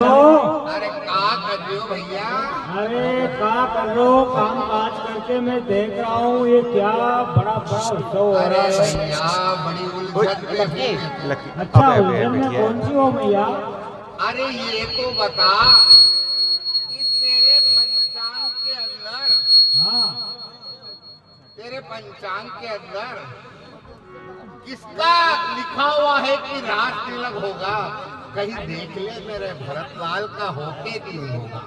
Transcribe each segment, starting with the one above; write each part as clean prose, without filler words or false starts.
अरे क्या कर रहे हो भैया? अरे क्या कर रहे हो? काम काज करके मैं देख रहा हूँ ये क्या बड़ा उत्सव हो रहा है भैया बड़ी उलझन में हूँ। अच्छा, उलझन में कौन सी हो भैया? अरे ये तो बता कि तेरे पंचांग के अंदर किसका लिखा हुआ है कि राज तिलक होगा? कहीं देख ले मेरे भरतलाल का होके कि नहीं होगा।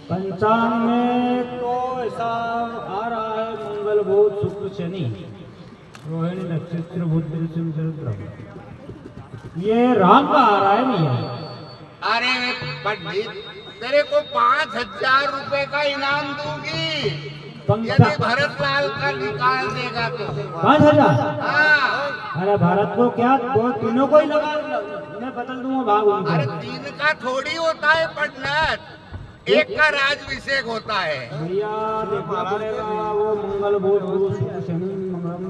पंचांग में तो ऐसा आ रहा है मंगल बुध शुक्र शनि रोहिणी नक्षत्र बुध सिंह, ये राम का आ रहा है भैया। अरे पंडित, तेरे को 5,000 रुपए का इनाम दूंगी यदि भरतलाल का निकाल देगा तो। 5,000? हाँ। अरे भारत को क्या दो तीनों को ही लगा, मैं बदल दूंगा भाग उनको। अरे तीन का थोड़ी होता है पंडित, एक का राजभिषेक होता है भैया। देखना पड़ेगा वो मंगल बुध गुरु शुक्र शनि मंगलम,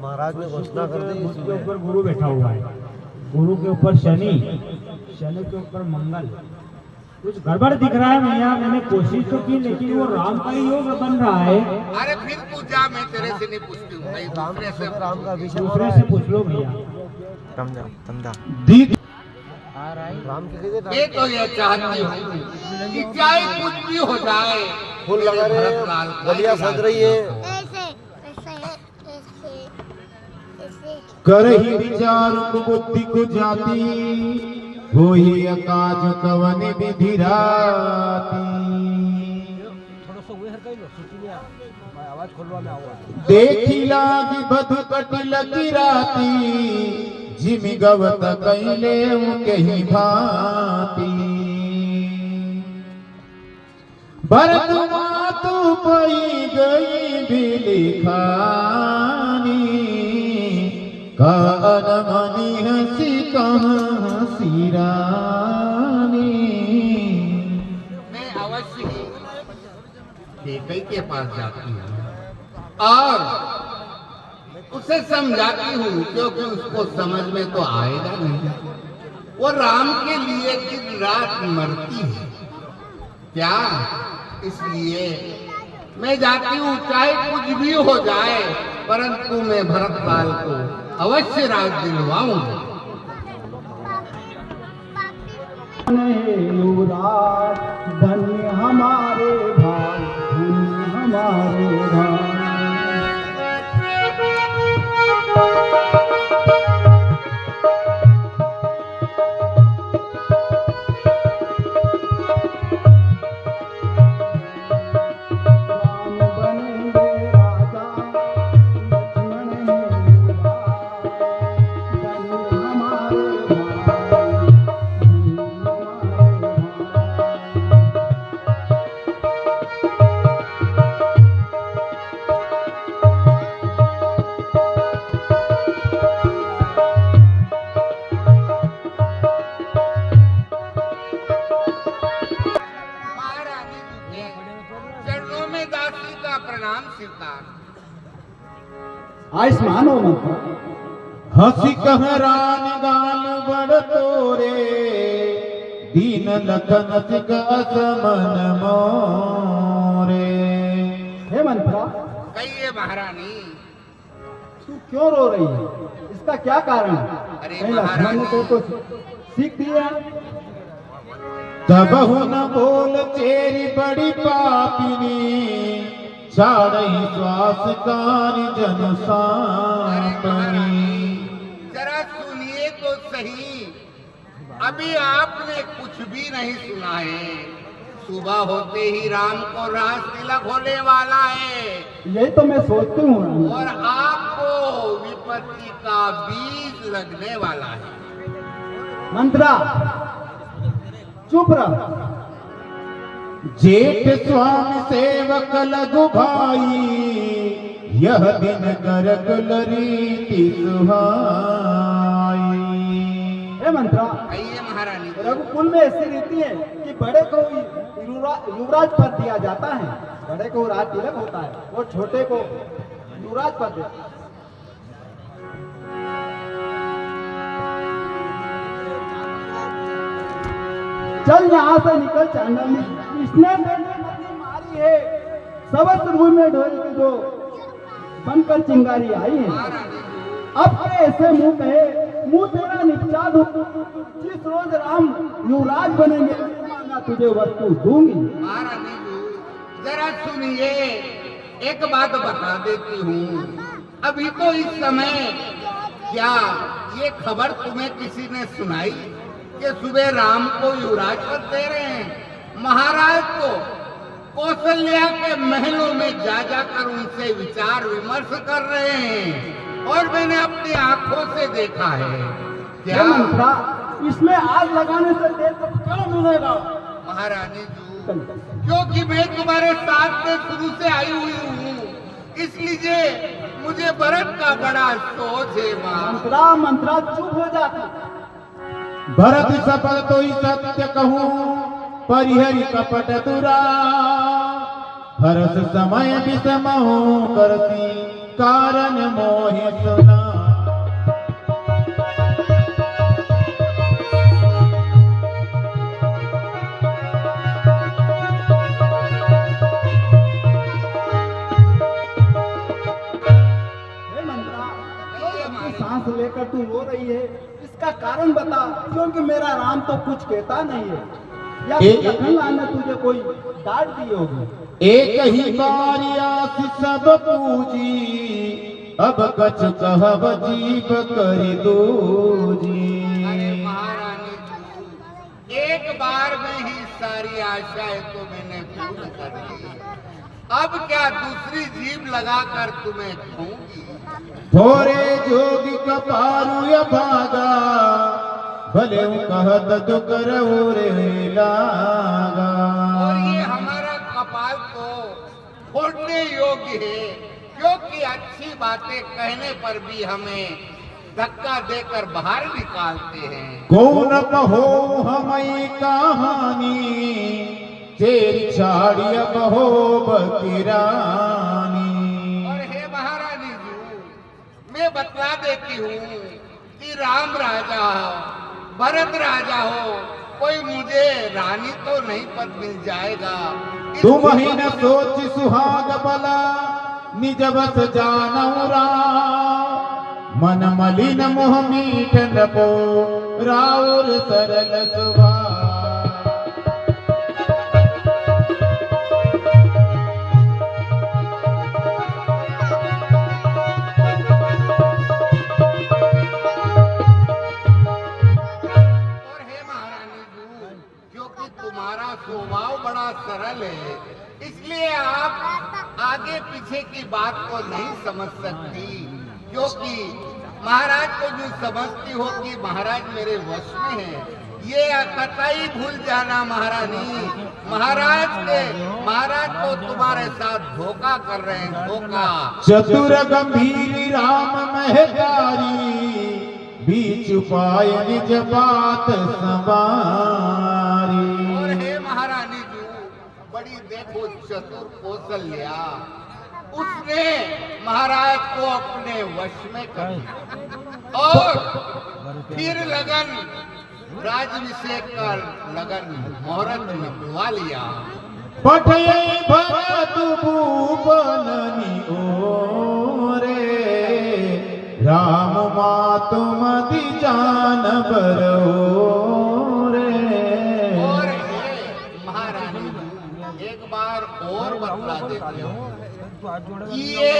महाराज ने घोषणा कर दी बुध के ऊपर गुरु बैठा हुआ है, गुरु के ऊपर शनि, शनि के ऊपर मंगल। कुछ गड़बड़ दिख रहा है भैया। मैंने कोशिश तो की लेकिन वो राम का ही योग बन रहा है। अरे फिर पूजा मैं तेरे से नहीं पूछती हूँ, राम का अभिषेक दूसरे से पूछ लो भैया। राम के ये तो ये चाहती हूँ कि चाहे कुछ भी हो जाए, फूल लगा रहे, गलियां सज रही है। कर ही विचार बुद्धि को जाती, हो ही अकाज कवन विधि राती। देखी लागी बधु कटिल की राती, जिमि गवत कैले कही भांति। भरत मातु पई गई बिलिखानी, कान मनि हसी हसी रानी। मैं अवश्य ही केकई के पास जाती हूँ और उसे समझाती हूँ, क्योंकि उसको समझ में तो आएगा नहीं। वो राम के लिए दिन रात मरती है क्या, इसलिए मैं जाती हूँ चाहे कुछ भी हो जाए, परंतु मैं भरतलाल को अवश्य राज दिलवाऊंगा। युवराज धन्य हमारे भाई, धन्य हमारे भाई। चरणों में दासी का प्रणाम स्वीकार। आयुष्मान हो मंत्र। हसी कहरान गाल बड़ तोरे, दीन लखन सिक असमन मोरे। हे मंत्रा, कहिए महारानी। तू क्यों रो रही है? इसका क्या कारण है? अरे कहीं लक्ष्मण ने तो सीख दिया। तबहु न बोल तेरी बड़ी पापिनी, छाड़ई श्वास कारि जन सांपनी। जरा सुनिए तो सही, अभी आपने कुछ भी नहीं सुना है। सुबह होते ही राम को राज तिलक होने वाला है। यही तो मैं सोचती हूँ। और आपको विपत्ति का बीज लगने वाला है। मंत्रा चुप रह। जेठ स्वामी सेवक लघु भाई, यह दिन करक रीति सुहाई। हे मंत्रा, कहिए महारानी। रघुकुल में ऐसी रीति है कि बड़े को युवराज पद दिया जाता है, बड़े को राज तिलक होता है और छोटे को युवराज पद देता है। चल यहाँ से निकल चांडाली, इसने मेरी मछली मारी है। सबस मुंह में ढोल के जो बनकर चिंगारी आई है। अब के ऐसे मुंह कहे, मुंह तेरा निपटा दूं। जिस रोज राम युवराज बनेंगे मांगा तुझे वस्तु दूंगी। महारानी जी जरा सुनिए, एक बात बता देती हूँ। अभी तो इस समय क्या ये खबर तुम्हें किसी ने सुनाई कि सुबह राम को युवराज पद दे रहे हैं? महाराज को कौशल्या के महलों में जा जाकर उनसे विचार विमर्श कर रहे हैं और मैंने अपनी आंखों से देखा है। क्या मंत्रा, इसमें आग लगाने से देर को क्यों मिलेगा? महारानी जी, क्योंकि मैं तुम्हारे साथ में शुरू से आई हुई हूँ, इसलिए मुझे भरत का बड़ा सोच है। मां मंत्रा चुप हो जाती। भरत सफल तो ही सत्य कहूँ, परिहरि कपट दुरा। हरस समय विषमहु करसी, कारण मोहि सुना। सांस लेकर तू रो रही है, इसका कारण बता। क्योंकि मेरा राम तो कुछ कहता नहीं है, या लखन लाल ने तुझे कोई डांट दी होगी। एक ही बारियास सब पूजी, अब कछ कहब जीव करि दूजी। अरे महारानी जी, एक बार में ही सारी आशाएं तो मैंने पूर्ण कर ली, अब क्या दूसरी जीभ लगाकर तुम्हें कहूंगी? थोरे जोगी कपारु भागा, भले कहत जो करऊ रे लागा। और ये हमारा कपाल तो फोड़ने योग्य है, क्योंकि अच्छी बातें कहने पर भी हमें धक्का देकर बाहर निकालते हैं। कौन कहो हमें कहानी, तेरी छाड़िया बहो बकिरानी। और हे महारानी जी, मैं बतला देती हूँ कि राम राजा हो, भरत राजा हो, कोई मुझे रानी तो नहीं पद मिल जाएगा। तुम ही न सोच सुहाग बला, निज बस जानऊ राम। मन मलिन मोह मीठ न को, राउर सरल स्वभाव। तुम्हारा स्वभाव बड़ा सरल है, इसलिए आप आगे पीछे की बात को नहीं समझ सकती। क्योंकि महाराज को जो समझती हो कि महाराज मेरे वश में है, ये कतई भूल जाना महारानी। महाराज तो तुम्हारे साथ धोखा कर रहे हैं, धोखा। चतुर गंभीर राम महतारी, बीच पाय निज बात संवारी। और हे महारानी जी, बड़ी देखो चतुर कौशल्या, उसने महाराज को अपने वश में कर लिया और फिर लगन राजभिषेक का लगन मुहूर्त निकलवा लिया। पठये भरत भूपननि ओरे, राम मातु मति जान बरोरे। और महारानी जी, एक बार और बतला देती हूँ, ये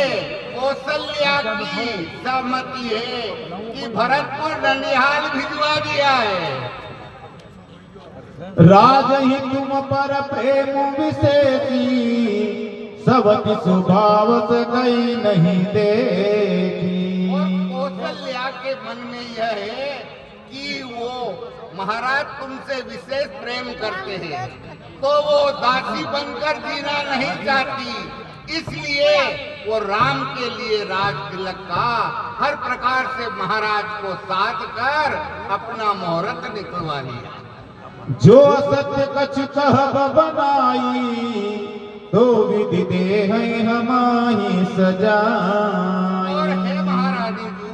कौशल्या की सहमति है कि भरत को ननिहाल भिजवा दिया है। राज ही तुम पर प्रेम विशेषी, सबति स्वभाव से कहीं नहीं देखी। और कौशल्या के मन में यह है कि वो महाराज तुमसे विशेष प्रेम करते हैं, तो वो दासी बनकर जीना नहीं चाहती, इसलिए वो राम के लिए राज तिलक का हर प्रकार से महाराज को साध कर अपना मुहूर्त निकलवा लिया। जो सत्य कछ कहब बनाई, तो विधि दे है हमाही सजाई। और हे महारानी जी,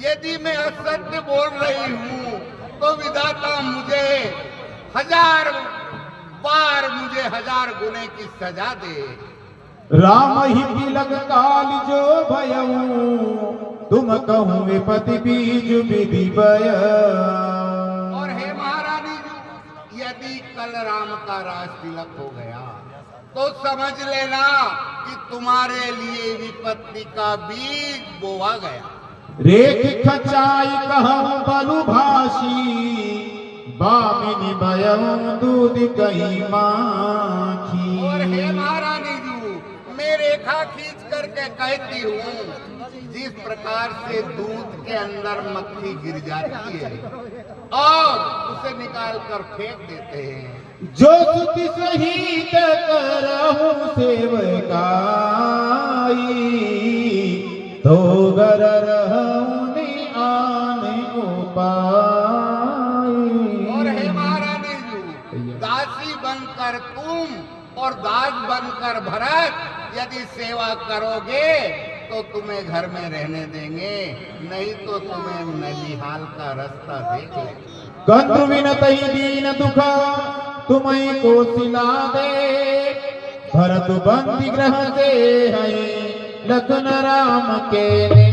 यदि मैं असत्य बोल रही हूँ तो विधाता मुझे 1000 बार मुझे 1000 गुने की सजा दे। राम ही तिलक काल जो भयऊ तुम कहूँ विपति बीज विधि भय। और हे महारानी जी, यदि कल राम का राज तिलक हो गया तो समझ लेना कि तुम्हारे लिए विपत्ति का बीज बोआ गया। रेख खचाई कहूँ बलु भाषी बामिनी भयऊ दूध कही माखी। और हे महारानी जी, मैं रेखा खींच करके कहती हूँ, जिस प्रकार से दूध के अंदर मक्खी गिर जाती है और उसे निकाल कर फेंक देते हैं, जो सुति सहित करहु सेवकाई तो गर रहूनि आने उपाय। और हे महारानी जी, दासी बनकर तुम और दास बनकर भरत यदि सेवा करोगे तो तुम्हें घर में रहने देंगे, नहीं तो तुम्हें नलिहाल का रास्ता देख लेंगे। कंद्र विनतहि दीन दुख तुम्हें को सिला दे भरत बंदी ग्रह से है लखन राम के ने।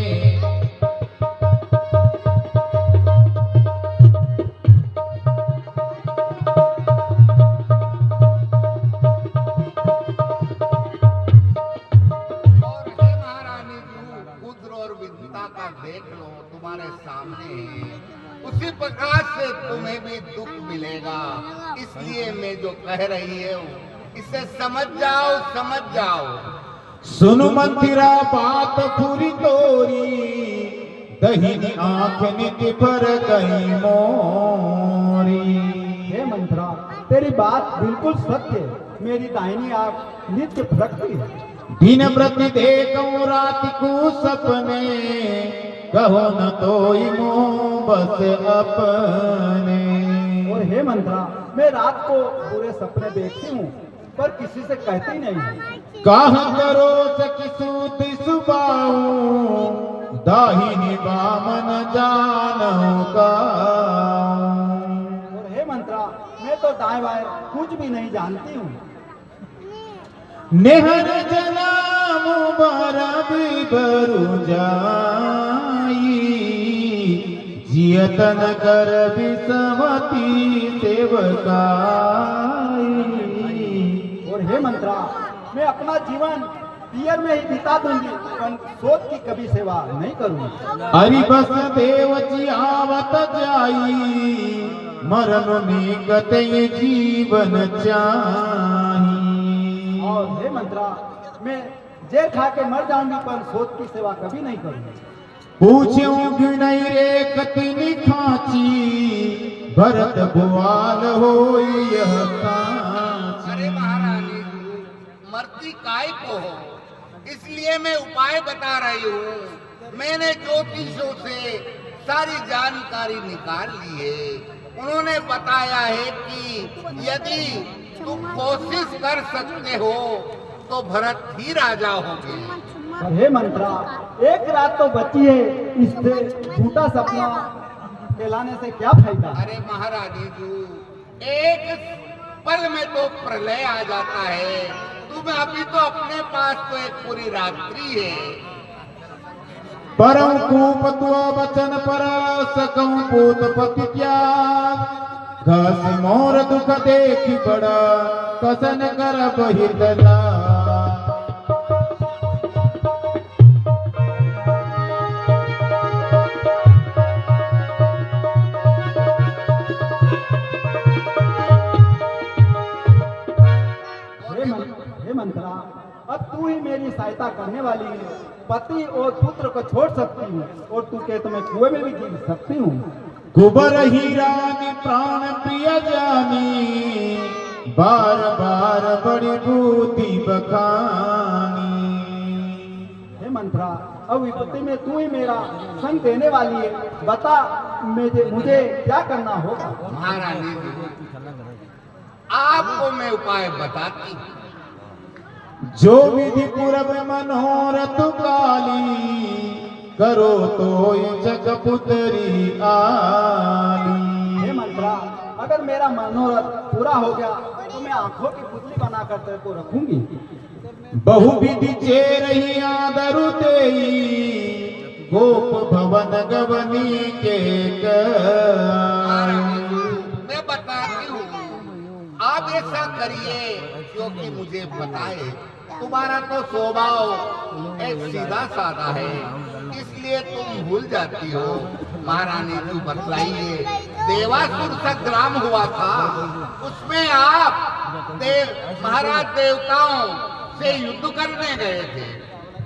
देख लो, तुम्हारे सामने है, उसी प्रकार से तुम्हें भी दुख मिलेगा। इसलिए मैं जो कह रही है इसे समझ जाओ, समझ जाओ। सुनु मंदिरा बात पूरी तोरी दहिनी आंख नित्य पर गई मोरी। हे मंत्रा, तेरी बात बिल्कुल सत्य है। मेरी दाहिनी आंख नित्य फरकती है। दिन प्रति देखूं रात को सपने कहो न तोई मोह बस अपने। और हे मंत्रा, मैं रात को पूरे सपने देखती हूँ पर किसी से कहती नहीं। कहा करो सखी सूत सुबाऊं दाहिनी बामन जानू का। और हे मंत्रा, मैं तो दाएं बाएं कुछ भी नहीं जानती हूँ। नेहर जलाम बरब बरु जाई जियतन कर विसमति सेवकाई। और हे मंत्रा, मैं अपना जीवन पियर में ही बिता दूंगी पर सोच की कभी सेवा नहीं करूंगी। हरि बस देव जी आवत जाई मरण निगत जीवन चाही। और हे मंत्रा, मैं जेल खा के मर जाऊंगी पर सोच की सेवा कभी नहीं करूंगी। पूछूं क्यों नहीं रे कतिनी खाची भरत बुआल हो यह कांची। अरे महारानी, मरती काय को हो, इसलिए मैं उपाय बता रही हूँ। मैंने ज्योतिषों से सारी जानकारी निकाल ली है। उन्होंने बताया है कि यदि तुम कोशिश कर सकते हो तो भरत ही राजा होंगे। और हे मंत्रा, एक रात तो बची है, इससे झूठा सपना कहलाने से क्या फायदा। अरे महारानी जी, एक पल में तो प्रलय आ जाता है। तुम अभी तो अपने पास तो एक पूरी रात्रि है। परम कूपत्व वचन पर सकऊं पूत पति त्याग घस मोर दुख देखी बड़ा कसन कर बहिदला। हे मंत्रा, अब तू ही मेरी सहायता करने वाली है। पति और पुत्र को छोड़ सकती हूँ और तू कहे तो मैं कुएं में भी गिर सकती हूँ। कुबर ही रानी प्राण प्रिय जानी बार बार बड़ी बूती बखानी। हे मंत्रा, अब विपत्ति में तू ही मेरा संग देने वाली है। बता मुझे क्या करना होगा। महारानी जी, आपको मैं उपाय बताती हूँ। जो विधि पूरब मनोरथ काली करो तो जग पुत्री आली। हे मंत्रा, अगर मेरा मनोरथ पूरा हो गया तो मैं आंखों की पुतली बनाकर तेरे को रखूंगी। बहुविधि चेरही आदरु तेई गोप भवन गवनी के मैं बताती हूँ, आप ऐसा करिए क्योंकि मुझे बताए तुम्हारा तो स्वभाव एक सीधा साधा है, इसलिए तुम भूल जाती हो। महारानी जी बतलाइए, देवासुर संग्राम हुआ था, उसमें आप महाराज देवताओं से युद्ध करने गए थे।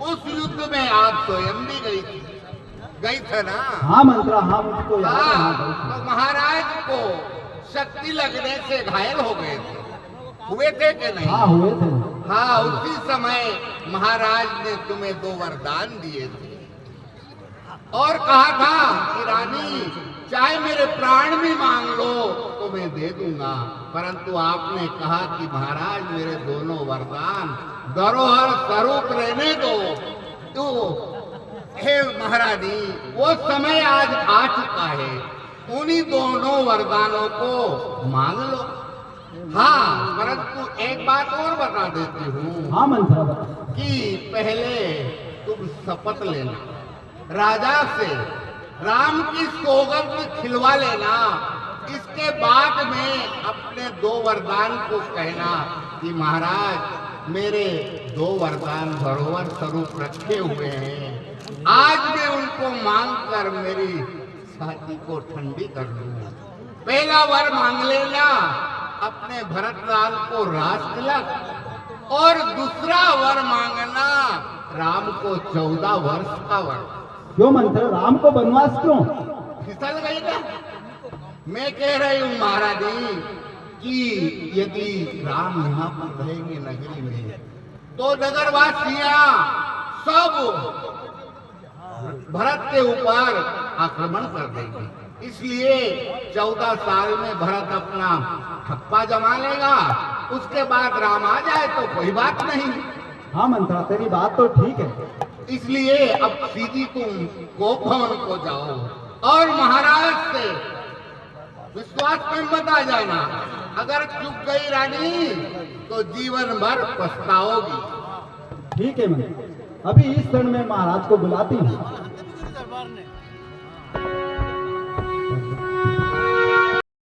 उस युद्ध में आप स्वयं भी गई थे ना? हाँ मंत्रा, हाँ मुझको याद है। हाँ, तो महाराज को शक्ति लगने से घायल हो गए थे, हुए थे कि नहीं? हाँ हुए थे। हाँ, उसी समय महाराज ने तुम्हें 2 वरदान दिए थे और कहा था कि रानी चाहे मेरे प्राण भी मांग लो तो मैं दे दूंगा, परंतु आपने कहा कि महाराज मेरे दोनों वरदान धरोहर स्वरूप रहने दो। तो हे महारानी, वो समय आज आ चुका है, उन्हीं दोनों वरदानों को मांग लो। हाँ, परंतु एक बात और बता देती हूँ। हाँ मंत्रा बता। कि पहले तुम शपथ लेना, राजा से राम की सौगंध खिलवा लेना, इसके बाद में अपने 2 वरदान को कहना कि महाराज मेरे 2 वरदान धरोहर स्वरूप रखे हुए हैं, आज मैं उनको मांग कर मेरी छाती को ठंडी कर लूं। पहला वर मांग लेना अपने भरतलाल को राज तिलक, और दूसरा वर मांगना राम को 14 वर्ष का वर। क्यों मंत्र, राम को वनवास क्यों? फिसल गई ना? मैं कह रही हूँ महारानी कि यदि राम यहाँ पर रहेंगे नगरी में तो नगरवासियां सब भरत के ऊपर आक्रमण कर देंगे, इसलिए 14 साल में भरत अपना ठप्पा जमा लेगा, उसके बाद राम आ जाए तो कोई बात नहीं। हाँ मंत्रा, तेरी बात तो ठीक है। इसलिए अब सीधी तुम गोप भवन को जाओ और महाराज से विश्वास में मत आ जाना। अगर चुप गई रानी तो जीवन भर पछताओगी। ठीक है मंत्री, अभी इस क्षण में महाराज को बुलाती हूँ।